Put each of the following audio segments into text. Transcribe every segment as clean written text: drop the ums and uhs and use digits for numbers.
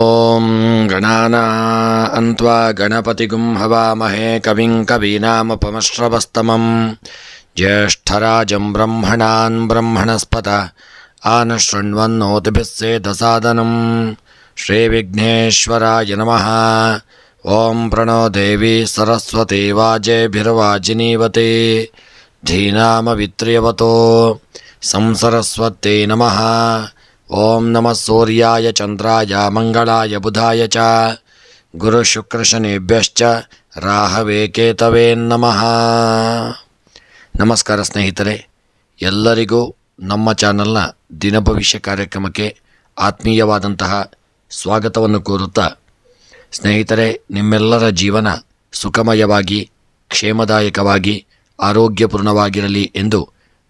ಓಂ ಗಣಾನಾನ್ವಾ ಗಣಪತಿಗುಂ ಹವಾಮಹೇ ಕವಿಂ ಕವೀನಾಮುಪಮಶ್ರವಸ್ತಮಂ ಜ್ಯೇಷ್ಠರಾಜಂ ಬ್ರಹ್ಮಣಾನ್ ಬ್ರಹ್ಮಣಸ್ಪತ ಆನಶೃಣ್ವನ್ನೋತಿಭಿಸ್ಸೇದಸಾದನಂ ಶ್ರೀವಿಘ್ನೇಶ್ವರಾಯ ನಮಃ. ಓಂ ಪ್ರಣೋ ದೇವಿ ಸರಸ್ವತಿ ವಾಜೇಭಿರ್ವಾಜಿನೀವತಿ ಧೀನಾಮವಿತ್ರ್ಯವತೋ ಸಂಸರಸ್ವತ್ಯೈ ನಮಃ. ಓಂ ನಮಃ ಸೂರ್ಯಾಯ ಚಂದ್ರಾಯ ಮಂಗಳಾಯ ಬುಧಾಯ ಚ ಗುರುಶುಕ್ರಶನಿಭ್ಯಶ್ಚ ರಾಹವೇ ಕೇತವೇ ನಮಃ. ನಮಸ್ಕಾರ ಸ್ನೇಹಿತರೆ, ಎಲ್ಲರಿಗೂ ನಮ್ಮ ಚಾನಲ್ನ ದಿನಭವಿಷ್ಯ ಕಾರ್ಯಕ್ರಮಕ್ಕೆ ಆತ್ಮೀಯವಾದಂತಹ ಸ್ವಾಗತವನ್ನು ಕೋರುತ್ತಾ, ಸ್ನೇಹಿತರೆ, ನಿಮ್ಮೆಲ್ಲರ ಜೀವನ ಸುಖಮಯವಾಗಿ ಕ್ಷೇಮದಾಯಕವಾಗಿ ಆರೋಗ್ಯಪೂರ್ಣವಾಗಿರಲಿ ಎಂದು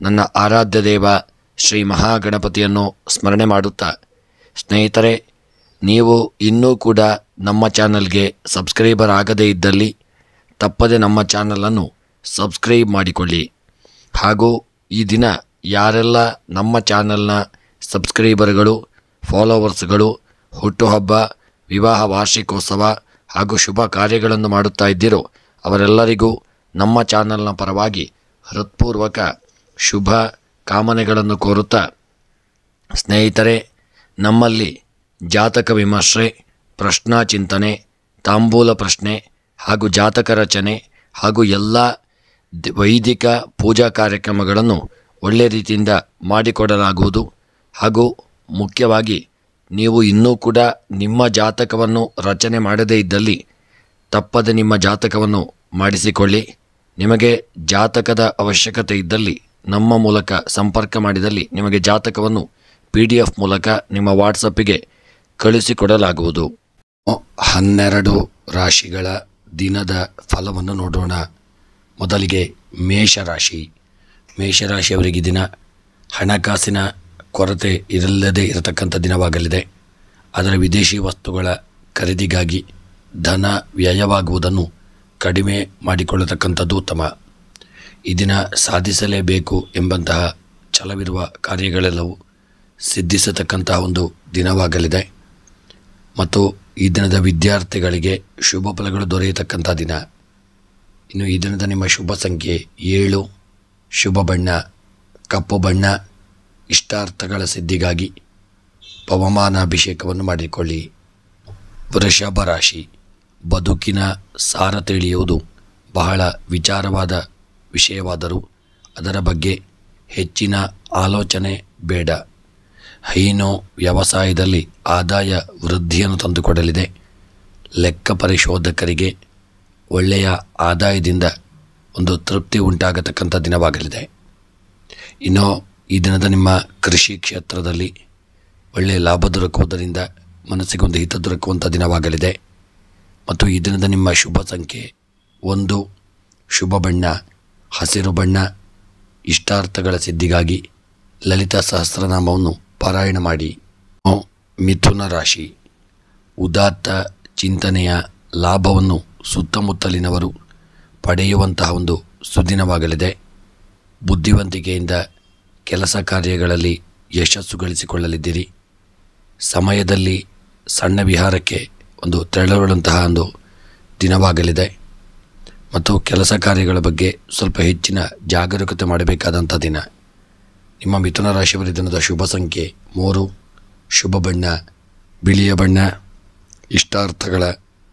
ನನ್ನ ಆರಾಧ್ಯ ದೇವ ಶ್ರೀ ಮಹಾಗಣಪತಿಯನ್ನು ಸ್ಮರಣೆ ಮಾಡುತ್ತಾ, ಸ್ನೇಹಿತರೆ, ನೀವು ಇನ್ನೂ ಕೂಡ ನಮ್ಮ ಚಾನಲ್ಗೆ ಸಬ್ಸ್ಕ್ರೈಬರ್ ಆಗದೇ ಇದ್ದಲ್ಲಿ ತಪ್ಪದೆ ನಮ್ಮ ಚಾನಲನ್ನು ಸಬ್ಸ್ಕ್ರೈಬ್ ಮಾಡಿಕೊಳ್ಳಿ. ಹಾಗೂ ಈ ದಿನ ಯಾರೆಲ್ಲ ನಮ್ಮ ಚಾನಲ್ನ ಸಬ್ಸ್ಕ್ರೈಬರ್ಗಳು, ಫಾಲೋವರ್ಸ್ಗಳು ಹುಟ್ಟುಹಬ್ಬ, ವಿವಾಹ ವಾರ್ಷಿಕೋತ್ಸವ ಹಾಗೂ ಶುಭ ಕಾರ್ಯಗಳನ್ನು ಮಾಡುತ್ತಾ ಇದ್ದೀರೋ ಅವರೆಲ್ಲರಿಗೂ ನಮ್ಮ ಚಾನಲ್ನ ಪರವಾಗಿ ಹೃತ್ಪೂರ್ವಕ ಶುಭ ಕಾಮನೆಗಳನ್ನು ಕೋರುತ್ತಾ, ಸ್ನೇಹಿತರೆ, ನಮ್ಮಲ್ಲಿ ಜಾತಕ ವಿಮರ್ಶೆ, ಪ್ರಶ್ನಾ ಚಿಂತನೆ, ತಾಂಬೂಲ ಪ್ರಶ್ನೆ ಹಾಗೂ ಜಾತಕ ರಚನೆ ಹಾಗೂ ಎಲ್ಲ ವೈದಿಕ ಪೂಜಾ ಕಾರ್ಯಕ್ರಮಗಳನ್ನು ಒಳ್ಳೆಯ ರೀತಿಯಿಂದ ಮಾಡಿಕೊಡಲಾಗುವುದು. ಹಾಗೂ ಮುಖ್ಯವಾಗಿ ನೀವು ಇನ್ನೂ ಕೂಡ ನಿಮ್ಮ ಜಾತಕವನ್ನು ರಚನೆ ಮಾಡದೇ ಇದ್ದಲ್ಲಿ ತಪ್ಪದೆ ನಿಮ್ಮ ಜಾತಕವನ್ನು ಮಾಡಿಸಿಕೊಳ್ಳಿ. ನಿಮಗೆ ಜಾತಕದ ಅವಶ್ಯಕತೆ ಇದ್ದಲ್ಲಿ ನಮ್ಮ ಮೂಲಕ ಸಂಪರ್ಕ ಮಾಡಿದಲ್ಲಿ ನಿಮಗೆ ಜಾತಕವನ್ನು PDF ಮೂಲಕ ನಿಮ್ಮ ವಾಟ್ಸಪ್ಪಿಗೆ ಕಳಿಸಿಕೊಡಲಾಗುವುದು. 12 ರಾಶಿಗಳ ದಿನದ ಫಲವನ್ನು ನೋಡೋಣ. ಮೊದಲಿಗೆ ಮೇಷರಾಶಿ. ಮೇಷರಾಶಿಯವರಿಗೆ ದಿನ ಹಣಕಾಸಿನ ಕೊರತೆ ಇರಲ್ಲದೇ ಇರತಕ್ಕಂಥ ದಿನವಾಗಲಿದೆ. ಅದರ ವಿದೇಶಿ ವಸ್ತುಗಳ ಖರೀದಿಗಾಗಿ ಧನ ವ್ಯಯವಾಗುವುದನ್ನು ಕಡಿಮೆ ಮಾಡಿಕೊಳ್ಳತಕ್ಕಂಥದ್ದು ಉತ್ತಮ. ಈ ದಿನ ಸಾಧಿಸಲೇಬೇಕು ಎಂಬಂತಹ ಛಲವಿರುವ ಕಾರ್ಯಗಳೆಲ್ಲವೂ ಸಿದ್ಧಿಸತಕ್ಕಂತಹ ಒಂದು ದಿನವಾಗಲಿದೆ. ಮತ್ತು ಈ ದಿನದ ವಿದ್ಯಾರ್ಥಿಗಳಿಗೆ ಶುಭ ಫಲಗಳು ದೊರೆಯತಕ್ಕಂಥ ದಿನ. ಇನ್ನು ಈ ದಿನದ ನಿಮ್ಮ ಶುಭ ಸಂಖ್ಯೆ 7, ಶುಭ ಬಣ್ಣ ಕಪ್ಪು ಬಣ್ಣ. ಇಷ್ಟಾರ್ಥಗಳ ಸಿದ್ಧಿಗಾಗಿ ಪವಮಾನಾಭಿಷೇಕವನ್ನು ಮಾಡಿಕೊಳ್ಳಿ. ವೃಷಭ ರಾಶಿ. ಬದುಕಿನ ಸಾರ ತಿಳಿಯುವುದು ಬಹಳ ವಿಚಾರವಾದ ವಿಷಯವಾದರೂ ಅದರ ಬಗ್ಗೆ ಹೆಚ್ಚಿನ ಆಲೋಚನೆ ಬೇಡ. ಹೈನು ವ್ಯವಸಾಯದಲ್ಲಿ ಆದಾಯ ವೃದ್ಧಿಯನ್ನು ತಂದುಕೊಡಲಿದೆ. ಲೆಕ್ಕ ಪರಿಶೋಧಕರಿಗೆ ಒಳ್ಳೆಯ ಆದಾಯದಿಂದ ಒಂದು ತೃಪ್ತಿ ಉಂಟಾಗತಕ್ಕಂಥ ದಿನವಾಗಲಿದೆ. ಇನ್ನು ಈ ದಿನದ ನಿಮ್ಮ ಕೃಷಿ ಕ್ಷೇತ್ರದಲ್ಲಿ ಒಳ್ಳೆಯ ಲಾಭ ದೊರಕುವುದರಿಂದ ಮನಸ್ಸಿಗೊಂದು ಹಿತ ದೊರಕುವಂಥ ದಿನವಾಗಲಿದೆ. ಮತ್ತು ಈ ದಿನದ ನಿಮ್ಮ ಶುಭ ಸಂಖ್ಯೆ 1, ಶುಭ ಬಣ್ಣ ಹಸಿರು ಬಣ್ಣ. ಇಷ್ಟಾರ್ಥಗಳ ಸಿದ್ಧಿಗಾಗಿ ಲಲಿತಾ ಸಹಸ್ರನಾಮವನ್ನು ಪಾರಾಯಣ ಮಾಡಿ. ಮಿಥುನ ರಾಶಿ. ಉದಾತ್ತ ಚಿಂತನೆಯ ಲಾಭವನ್ನು ಸುತ್ತಮುತ್ತಲಿನವರು ಪಡೆಯುವಂತಹ ಒಂದು ಸುದಿನವಾಗಲಿದೆ. ಬುದ್ಧಿವಂತಿಕೆಯಿಂದ ಕೆಲಸ ಕಾರ್ಯಗಳಲ್ಲಿ ಯಶಸ್ಸು ಗಳಿಸಿಕೊಳ್ಳಲಿದ್ದೀರಿ. ಸಮಯದಲ್ಲಿ ಸಣ್ಣ ವಿಹಾರಕ್ಕೆ ಒಂದು ತೆರಳುವಂತಹ ಒಂದು ದಿನವಾಗಲಿದೆ. ಮತ್ತು ಕೆಲಸ ಕಾರ್ಯಗಳ ಬಗ್ಗೆ ಸ್ವಲ್ಪ ಹೆಚ್ಚಿನ ಜಾಗರೂಕತೆ ಮಾಡಬೇಕಾದಂಥ ದಿನ. ನಿಮ್ಮ ಮಿಥುನ ರಾಶಿಯವರ ದಿನದ ಶುಭ ಸಂಖ್ಯೆ 3, ಶುಭ ಬಣ್ಣ ಬಿಳಿಯ ಬಣ್ಣ. ಇಷ್ಟಾರ್ಥಗಳ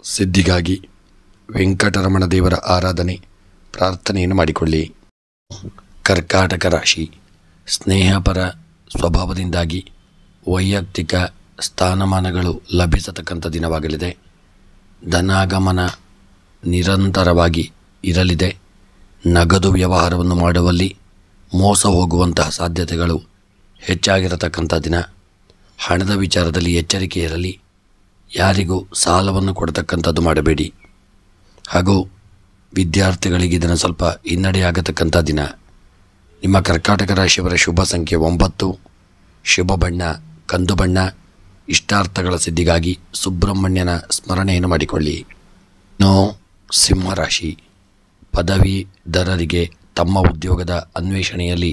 ಸಿದ್ಧಿಗಾಗಿ ವೆಂಕಟರಮಣ ದೇವರ ಆರಾಧನೆ ಪ್ರಾರ್ಥನೆಯನ್ನು ಮಾಡಿಕೊಳ್ಳಿ. ಕರ್ಕಾಟಕ ರಾಶಿ. ಸ್ನೇಹಪರ ಸ್ವಭಾವದಿಂದಾಗಿ ವೈಯಕ್ತಿಕ ಸ್ಥಾನಮಾನಗಳು ಲಭಿಸತಕ್ಕಂಥ ದಿನವಾಗಲಿದೆ. ಧನಾಗಮನ ನಿರಂತರವಾಗಿ ಇರಲಿದೆ. ನಗದು ವ್ಯವಹಾರವನ್ನು ಮಾಡುವಲ್ಲಿ ಮೋಸ ಹೋಗುವಂತಹ ಸಾಧ್ಯತೆಗಳು ಹೆಚ್ಚಾಗಿರತಕ್ಕಂಥ ದಿನ. ಹಣದ ವಿಚಾರದಲ್ಲಿ ಎಚ್ಚರಿಕೆ ಇರಲಿ. ಯಾರಿಗೂ ಸಾಲವನ್ನು ಕೊಡತಕ್ಕಂಥದ್ದು ಮಾಡಬೇಡಿ. ಹಾಗೂ ವಿದ್ಯಾರ್ಥಿಗಳಿಗೆ ಇದನ್ನು ಸ್ವಲ್ಪ ಹಿನ್ನಡೆಯಾಗತಕ್ಕಂಥ ದಿನ. ನಿಮ್ಮ ಕರ್ಕಾಟಕ ರಾಶಿಯವರ ಶುಭ ಸಂಖ್ಯೆ 9, ಶುಭ ಬಣ್ಣ ಕಂದು ಬಣ್ಣ. ಇಷ್ಟಾರ್ಥಗಳ ಸಿದ್ಧಿಗಾಗಿ ಸುಬ್ರಹ್ಮಣ್ಯನ ಸ್ಮರಣೆಯನ್ನು ಮಾಡಿಕೊಳ್ಳಿ. ಸಿಂಹರಾಶಿ. ಪದವೀಧರರಿಗೆ ತಮ್ಮ ಉದ್ಯೋಗದ ಅನ್ವೇಷಣೆಯಲ್ಲಿ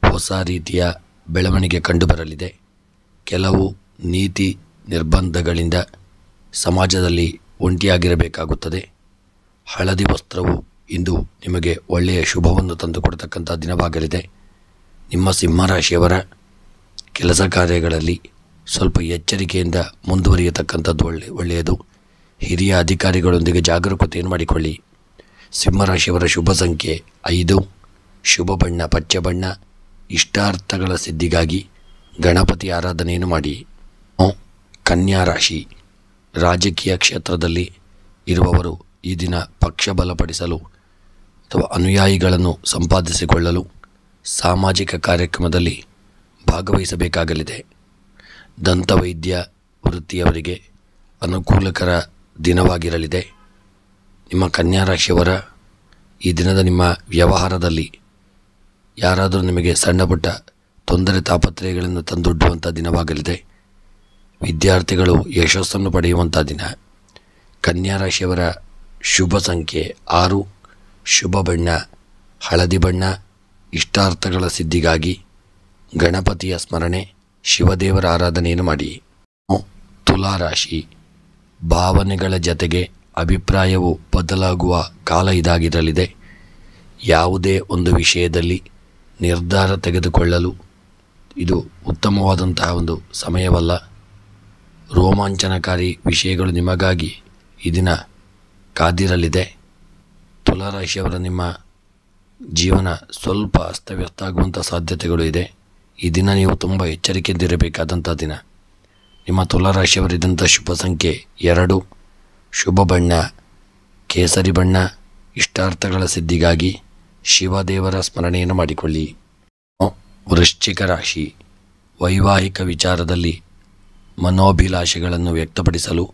ಹೊಸ ರೀತಿಯ ಬೆಳವಣಿಗೆ ಕಂಡುಬರಲಿದೆ. ಕೆಲವು ನೀತಿ ನಿರ್ಬಂಧಗಳಿಂದ ಸಮಾಜದಲ್ಲಿ ಒಂಟಿಯಾಗಿರಬೇಕಾಗುತ್ತದೆ. ಹಳದಿ ವಸ್ತ್ರವು ಇಂದು ನಿಮಗೆ ಒಳ್ಳೆಯ ಶುಭವನ್ನು ತಂದುಕೊಡ್ತಕ್ಕಂಥ ದಿನವಾಗಲಿದೆ. ನಿಮ್ಮ ಸಿಂಹರಾಶಿಯವರ ಕೆಲಸ ಕಾರ್ಯಗಳಲ್ಲಿ ಸ್ವಲ್ಪ ಎಚ್ಚರಿಕೆಯಿಂದ ಮುಂದುವರಿಯತಕ್ಕಂಥದ್ದು ಒಳ್ಳೆಯದು. ಹಿರಿಯ ಅಧಿಕಾರಿಗಳೊಂದಿಗೆ ಜಾಗರೂಕತೆಯನ್ನು ಮಾಡಿಕೊಳ್ಳಿ. ಸಿಂಹರಾಶಿಯವರ ಶುಭ ಸಂಖ್ಯೆ 5, ಶುಭ ಬಣ್ಣ ಪಚ್ಚ ಬಣ್ಣ. ಇಷ್ಟಾರ್ಥಗಳ ಸಿದ್ಧಿಗಾಗಿ ಗಣಪತಿ ಆರಾಧನೆಯನ್ನು ಮಾಡಿ. ಕನ್ಯಾ ರಾಶಿ, ರಾಜಕೀಯ ಕ್ಷೇತ್ರದಲ್ಲಿ ಇರುವವರು ಈ ದಿನ ಪಕ್ಷ ಬಲಪಡಿಸಲು ಅಥವಾ ಅನುಯಾಯಿಗಳನ್ನು ಸಂಪಾದಿಸಿಕೊಳ್ಳಲು ಸಾಮಾಜಿಕ ಕಾರ್ಯಕ್ರಮದಲ್ಲಿ ಭಾಗವಹಿಸಬೇಕಾಗಲಿದೆ. ದಂತವೈದ್ಯ ವೃತ್ತಿಯವರಿಗೆ ಅನುಕೂಲಕರ ದಿನವಾಗಿರಲಿದೆ. ನಿಮ್ಮ ಕನ್ಯಾ ರಾಶಿಯವರ ಈ ದಿನದ ನಿಮ್ಮ ವ್ಯವಹಾರದಲ್ಲಿ ಯಾರಾದರೂ ನಿಮಗೆ ಸಣ್ಣ ಪುಟ್ಟ ತೊಂದರೆ ತಾಪತ್ರಯಗಳನ್ನು ತಂದೊಡ್ಡುವಂಥ ದಿನವಾಗಲಿದೆ. ವಿದ್ಯಾರ್ಥಿಗಳು ಯಶಸ್ಸನ್ನು ಪಡೆಯುವಂಥ ದಿನ. ಕನ್ಯಾ ರಾಶಿಯವರ ಶುಭ ಸಂಖ್ಯೆ 6, ಶುಭ ಬಣ್ಣ ಹಳದಿ ಬಣ್ಣ. ಇಷ್ಟಾರ್ಥಗಳ ಸಿದ್ಧಿಗಾಗಿ ಗಣಪತಿಯ ಸ್ಮರಣೆ, ಶಿವದೇವರ ಆರಾಧನೆಯನ್ನು ಮಾಡಿ. ತುಲಾರಾಶಿ, ಭಾವನೆಗಳ ಜತೆಗೆ ಅಭಿಪ್ರಾಯವು ಬದಲಾಗುವ ಕಾಲ ಇದಾಗಿರಲಿದೆ. ಯಾವುದೇ ಒಂದು ವಿಷಯದಲ್ಲಿ ನಿರ್ಧಾರ ತೆಗೆದುಕೊಳ್ಳಲು ಇದು ಉತ್ತಮವಾದಂತಹ ಒಂದು ಸಮಯವಲ್ಲ. ರೋಮಾಂಚನಕಾರಿ ವಿಷಯಗಳು ನಿಮಗಾಗಿ ಈ ದಿನ ಕಾದಿರಲಿದೆ. ತುಲಾರಾಶಿಯವರ ನಿಮ್ಮ ಜೀವನ ಸ್ವಲ್ಪ ಅಸ್ತವ್ಯಸ್ತ ಆಗುವಂಥ ಸಾಧ್ಯತೆಗಳು ಇದೆ. ಈ ದಿನ ನೀವು ತುಂಬ ಎಚ್ಚರಿಕೆಯಿಂದಿರಬೇಕಾದಂಥ ದಿನ. ನಿಮ್ಮ ತುಲಾರಾಶಿಯವರಿದ್ದಂಥ ಶುಭ ಸಂಖ್ಯೆ 2, ಶುಭ ಬಣ್ಣ ಕೇಸರಿ ಬಣ್ಣ. ಇಷ್ಟಾರ್ಥಗಳ ಸಿದ್ಧಿಗಾಗಿ ಶಿವದೇವರ ಸ್ಮರಣೆಯನ್ನು ಮಾಡಿಕೊಳ್ಳಿ. ವೃಶ್ಚಿಕ ರಾಶಿ, ವೈವಾಹಿಕ ವಿಚಾರದಲ್ಲಿ ಮನೋಭಿಲಾಷೆಗಳನ್ನು ವ್ಯಕ್ತಪಡಿಸಲು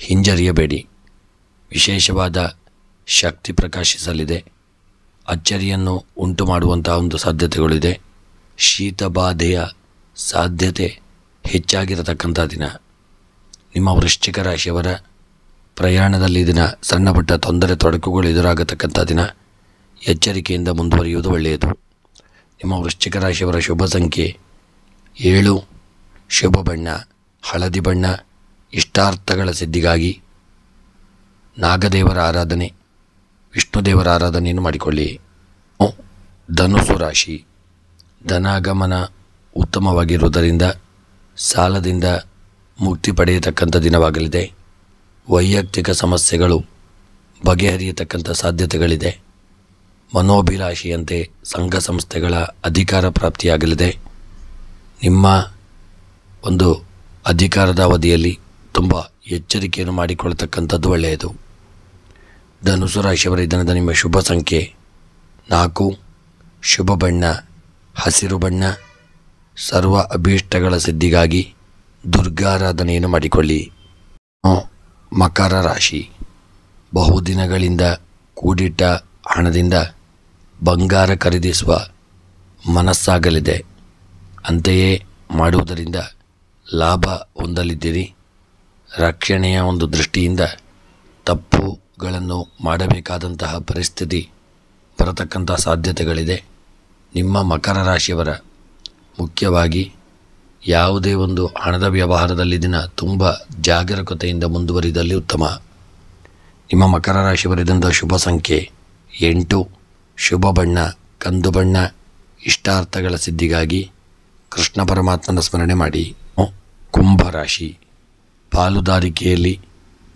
ಹಿಂಜರಿಯಬೇಡಿ. ವಿಶೇಷವಾದ ಶಕ್ತಿ ಪ್ರಕಾಶಿಸಲಿದೆ. ಅಚ್ಚರಿಯನ್ನು ಉಂಟು ಮಾಡುವಂಥ ಒಂದು ಸಾಧ್ಯತೆಗಳಿದೆ. ಶೀತ ಬಾಧೆಯ ಸಾಧ್ಯತೆ ಹೆಚ್ಚಾಗಿರತಕ್ಕಂಥ ದಿನ. ನಿಮ್ಮ ವೃಶ್ಚಿಕ ರಾಶಿಯವರ ಪ್ರಯಾಣದಲ್ಲಿ ದಿನ ಸಣ್ಣ ಪುಟ್ಟ ತೊಂದರೆ ತೊಡಕುಗಳು ಎದುರಾಗತಕ್ಕಂಥ ದಿನ. ಎಚ್ಚರಿಕೆಯಿಂದ ಮುಂದುವರಿಯುವುದು ಒಳ್ಳೆಯದು. ನಿಮ್ಮ ವೃಶ್ಚಿಕ ರಾಶಿಯವರ ಶುಭ ಸಂಖ್ಯೆ 7, ಶುಭ ಬಣ್ಣ ಹಳದಿ ಬಣ್ಣ. ಇಷ್ಟಾರ್ಥಗಳ ಸಿದ್ಧಿಗಾಗಿ ನಾಗದೇವರ ಆರಾಧನೆ, ವಿಷ್ಣುದೇವರ ಆರಾಧನೆಯನ್ನು ಮಾಡಿಕೊಳ್ಳಿ. ಧನುಸು ರಾಶಿ, ಧನಾಗಮನ ಉತ್ತಮವಾಗಿರುವುದರಿಂದ ಸಾಲದಿಂದ ಮುಕ್ತಿ ಪಡೆಯತಕ್ಕಂಥ ದಿನವಾಗಲಿದೆ. ವೈಯಕ್ತಿಕ ಸಮಸ್ಯೆಗಳು ಬಗೆಹರಿಯತಕ್ಕಂಥ ಸಾಧ್ಯತೆಗಳಿದೆ. ಮನೋಭಿಲಾಷೆಯಂತೆ ಸಂಘ ಸಂಸ್ಥೆಗಳ ಅಧಿಕಾರ ಪ್ರಾಪ್ತಿಯಾಗಲಿದೆ. ನಿಮ್ಮ ಒಂದು ಅಧಿಕಾರದ ಅವಧಿಯಲ್ಲಿ ತುಂಬ ಎಚ್ಚರಿಕೆಯನ್ನು ಮಾಡಿಕೊಳ್ಳತಕ್ಕಂಥದ್ದು ಒಳ್ಳೆಯದು. ಧನುಸು ರಾಶಿಯವರ ದಿನದ ನಿಮ್ಮ ಶುಭ ಸಂಖ್ಯೆ 4, ಶುಭ ಬಣ್ಣ ಹಸಿರು ಬಣ್ಣ. ಸರ್ವ ಅಭೀಷ್ಟಗಳ ಸಿದ್ಧಿಗಾಗಿ ದುರ್ಗಾರಾಧನೆಯನ್ನು ಮಾಡಿಕೊಳ್ಳಿ. ಮಕರ ರಾಶಿ, ಬಹುದಿನಗಳಿಂದ ಕೂಡಿಟ್ಟ ಹಣದಿಂದ ಬಂಗಾರ ಖರೀದಿಸುವ ಮನಸ್ಸಾಗಲಿದೆ. ಅಂತೆಯೇ ಮಾಡುವುದರಿಂದ ಲಾಭ ಹೊಂದಲಿದ್ದೀರಿ. ರಕ್ಷಣೆಯ ಒಂದು ದೃಷ್ಟಿಯಿಂದ ತಪ್ಪುಗಳನ್ನು ಮಾಡಬೇಕಾದಂತಹ ಪರಿಸ್ಥಿತಿ ಬರತಕ್ಕಂಥ ಸಾಧ್ಯತೆಗಳಿದೆ. ನಿಮ್ಮ ಮಕರ ರಾಶಿಯವರ ಮುಖ್ಯವಾಗಿ ಯಾವುದೇ ಒಂದು ಹಣದ ವ್ಯವಹಾರದಲ್ಲಿ ದಿನ ತುಂಬ ಜಾಗರೂಕತೆಯಿಂದ ಮುಂದುವರಿದಲ್ಲಿ ಉತ್ತಮ. ನಿಮ್ಮ ಮಕರ ರಾಶಿಯವರಿದಂಥ ಶುಭ ಸಂಖ್ಯೆ 8, ಶುಭ ಬಣ್ಣ ಕಂದು ಬಣ್ಣ. ಇಷ್ಟಾರ್ಥಗಳ ಸಿದ್ಧಿಗಾಗಿ ಕೃಷ್ಣ ಪರಮಾತ್ಮನ ಸ್ಮರಣೆ ಮಾಡಿ. ಕುಂಭರಾಶಿ, ಪಾಲುದಾರಿಕೆಯಲ್ಲಿ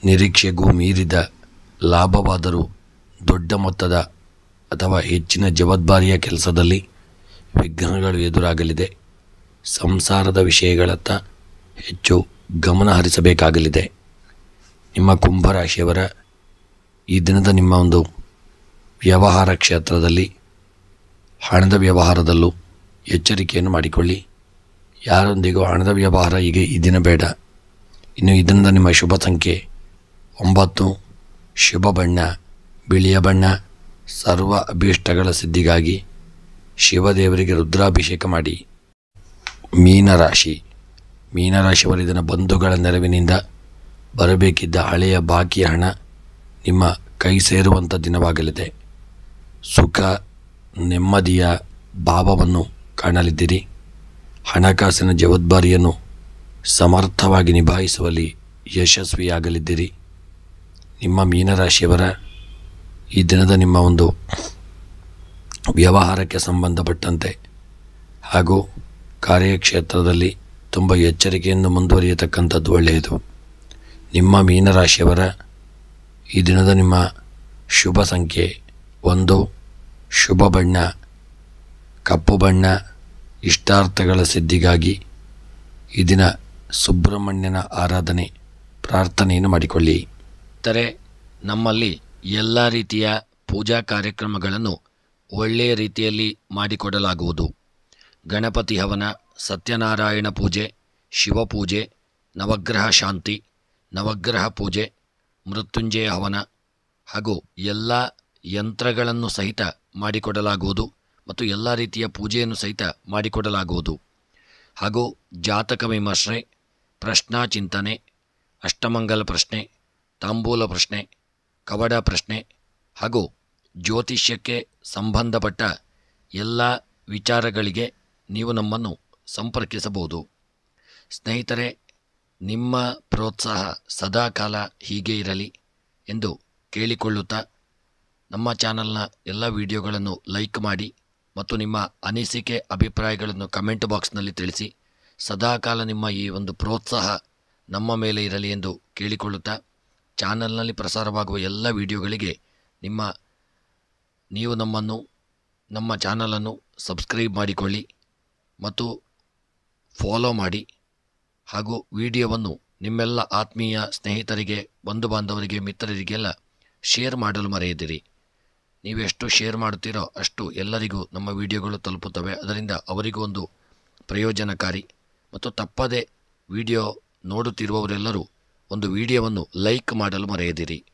ನಿರೀಕ್ಷೆಗೂ ಮೀರಿದ ಲಾಭವಾದರೂ ದೊಡ್ಡ ಮೊತ್ತದ ಅಥವಾ ಹೆಚ್ಚಿನ ಜವಾಬ್ದಾರಿಯ ಕೆಲಸದಲ್ಲಿ ವಿಘ್ನಗಳು ಎದುರಾಗಲಿದೆ. ಸಂಸಾರದ ವಿಷಯಗಳತ್ತ ಹೆಚ್ಚು ಗಮನ ಹರಿಸಬೇಕಾಗಲಿದೆ. ನಿಮ್ಮ ಕುಂಭರಾಶಿಯವರ ಈ ದಿನದ ನಿಮ್ಮ ಒಂದು ವ್ಯವಹಾರ ಕ್ಷೇತ್ರದಲ್ಲಿ ಹಣದ ವ್ಯವಹಾರದಲ್ಲೂ ಎಚ್ಚರಿಕೆಯನ್ನು ಮಾಡಿಕೊಳ್ಳಿ. ಯಾರೊಂದಿಗೂ ಹಣದ ವ್ಯವಹಾರ ಈಗ ಈ ದಿನ ಬೇಡ. ಇನ್ನು ಇದರಿಂದ ನಿಮ್ಮ ಶುಭ ಸಂಖ್ಯೆ 9, ಶುಭ ಬಣ್ಣ ಬಿಳಿಯ ಬಣ್ಣ. ಸರ್ವ ಅಭೀಷ್ಟಗಳ ಸಿದ್ಧಿಗಾಗಿ ಶಿವದೇವರಿಗೆ ರುದ್ರಾಭಿಷೇಕ ಮಾಡಿ. ಮೀನರಾಶಿ, ಮೀನರಾಶಿಯವರಿದನ ಬಂಧುಗಳ ನೆರವಿನಿಂದ ಬರಬೇಕಿದ್ದ ಹಳೆಯ ಬಾಕಿ ಹಣ ನಿಮ್ಮ ಕೈ ಸೇರುವಂಥ ದಿನವಾಗಲಿದೆ. ಸುಖ ನೆಮ್ಮದಿಯ ಭಾವವನ್ನು ಕಾಣಲಿದ್ದೀರಿ. ಹಣಕಾಸಿನ ಜವಾಬ್ದಾರಿಯನ್ನು ಸಮರ್ಥವಾಗಿ ನಿಭಾಯಿಸುವಲ್ಲಿ ಯಶಸ್ವಿಯಾಗಲಿದ್ದೀರಿ. ನಿಮ್ಮ ಮೀನರಾಶಿಯವರ ಈ ದಿನದ ನಿಮ್ಮ ಒಂದು ವ್ಯವಹಾರಕ್ಕೆ ಸಂಬಂಧಪಟ್ಟಂತೆ ಹಾಗೂ ಕಾರ್ಯಕ್ಷೇತ್ರದಲ್ಲಿ ತುಂಬ ಎಚ್ಚರಿಕೆಯಿಂದ ಮುಂದುವರಿಯತಕ್ಕಂಥದ್ದು ಒಳ್ಳೆಯದು. ನಿಮ್ಮ ಮೀನರಾಶಿಯವರ ಈ ದಿನದ ನಿಮ್ಮ ಶುಭ ಸಂಖ್ಯೆ 1, ಶುಭ ಬಣ್ಣ ಕಪ್ಪು ಬಣ್ಣ. ಇಷ್ಟಾರ್ಥಗಳ ಸಿದ್ಧಿಗಾಗಿ ಈ ದಿನ ಸುಬ್ರಹ್ಮಣ್ಯನ ಆರಾಧನೆ ಪ್ರಾರ್ಥನೆಯನ್ನು ಮಾಡಿಕೊಳ್ಳಿ. ಇತರೆ ನಮ್ಮಲ್ಲಿ ಎಲ್ಲ ರೀತಿಯ ಪೂಜಾ ಕಾರ್ಯಕ್ರಮಗಳನ್ನು ಒಳ್ಳೆಯ ರೀತಿಯಲ್ಲಿ ಮಾಡಿಕೊಡಲಾಗುವುದು. ಗಣಪತಿ ಹವನ, ಸತ್ಯನಾರಾಯಣ ಪೂಜೆ, ಶಿವಪೂಜೆ, ನವಗ್ರಹ ಶಾಂತಿ, ನವಗ್ರಹ ಪೂಜೆ, ಮೃತ್ಯುಂಜಯ ಹವನ ಹಾಗೂ ಎಲ್ಲ ಯಂತ್ರಗಳನ್ನು ಸಹಿತ ಮಾಡಿಕೊಡಲಾಗುವುದು ಮತ್ತು ಎಲ್ಲ ರೀತಿಯ ಪೂಜೆಯನ್ನು ಸಹಿತ ಮಾಡಿಕೊಡಲಾಗುವುದು. ಹಾಗೂ ಜಾತಕ ವಿಮರ್ಶೆ, ಪ್ರಶ್ನಾ ಚಿಂತನೆ, ಅಷ್ಟಮಂಗಲ ಪ್ರಶ್ನೆ, ತಾಂಬೂಲ ಪ್ರಶ್ನೆ, ಕವಡ ಪ್ರಶ್ನೆ ಹಾಗೂ ಜ್ಯೋತಿಷ್ಯಕ್ಕೆ ಸಂಬಂಧಪಟ್ಟ ಎಲ್ಲ ವಿಚಾರಗಳಿಗೆ ನೀವು ನಮ್ಮನ್ನು ಸಂಪರ್ಕಿಸಬಹುದು. ಸ್ನೇಹಿತರೆ, ನಿಮ್ಮ ಪ್ರೋತ್ಸಾಹ ಸದಾಕಾಲ ಹೀಗೆ ಇರಲಿ ಎಂದು ಕೇಳಿಕೊಳ್ಳುತ್ತಾ ನಮ್ಮ ಚಾನಲ್ನ ಎಲ್ಲ ವಿಡಿಯೋಗಳನ್ನು ಲೈಕ್ ಮಾಡಿ ಮತ್ತು ನಿಮ್ಮ ಅನಿಸಿಕೆ ಅಭಿಪ್ರಾಯಗಳನ್ನು ಕಮೆಂಟ್ ಬಾಕ್ಸ್ನಲ್ಲಿ ತಿಳಿಸಿ. ಸದಾಕಾಲ ನಿಮ್ಮ ಈ ಒಂದು ಪ್ರೋತ್ಸಾಹ ನಮ್ಮ ಮೇಲೆ ಇರಲಿ ಎಂದು ಕೇಳಿಕೊಳ್ಳುತ್ತಾ ಚಾನಲ್ನಲ್ಲಿ ಪ್ರಸಾರವಾಗುವ ಎಲ್ಲ ವಿಡಿಯೋಗಳಿಗೆ ನೀವು ನಮ್ಮ ಚಾನಲನ್ನು ಸಬ್ಸ್ಕ್ರೈಬ್ ಮಾಡಿಕೊಳ್ಳಿ ಮತ್ತು ಫಾಲೋ ಮಾಡಿ ಹಾಗೂ ವಿಡಿಯೋವನ್ನು ನಿಮ್ಮೆಲ್ಲ ಆತ್ಮೀಯ ಸ್ನೇಹಿತರಿಗೆ, ಬಂಧು ಬಾಂಧವರಿಗೆ, ಮಿತ್ರರಿಗೆಲ್ಲ ಶೇರ್ ಮಾಡಲು ಮರೆಯದಿರಿ. ನೀವೆಷ್ಟು ಶೇರ್ ಮಾಡುತ್ತೀರೋ ಅಷ್ಟು ಎಲ್ಲರಿಗೂ ನಮ್ಮ ವಿಡಿಯೋಗಳು ತಲುಪುತ್ತವೆ. ಅದರಿಂದ ಅವರಿಗೂ ಒಂದು ಪ್ರಯೋಜನಕಾರಿ. ಮತ್ತು ತಪ್ಪದೆ ವಿಡಿಯೋ ನೋಡುತ್ತಿರುವವರೆಲ್ಲರೂ ಒಂದು ವಿಡಿಯೋವನ್ನು ಲೈಕ್ ಮಾಡಲು ಮರೆಯದಿರಿ.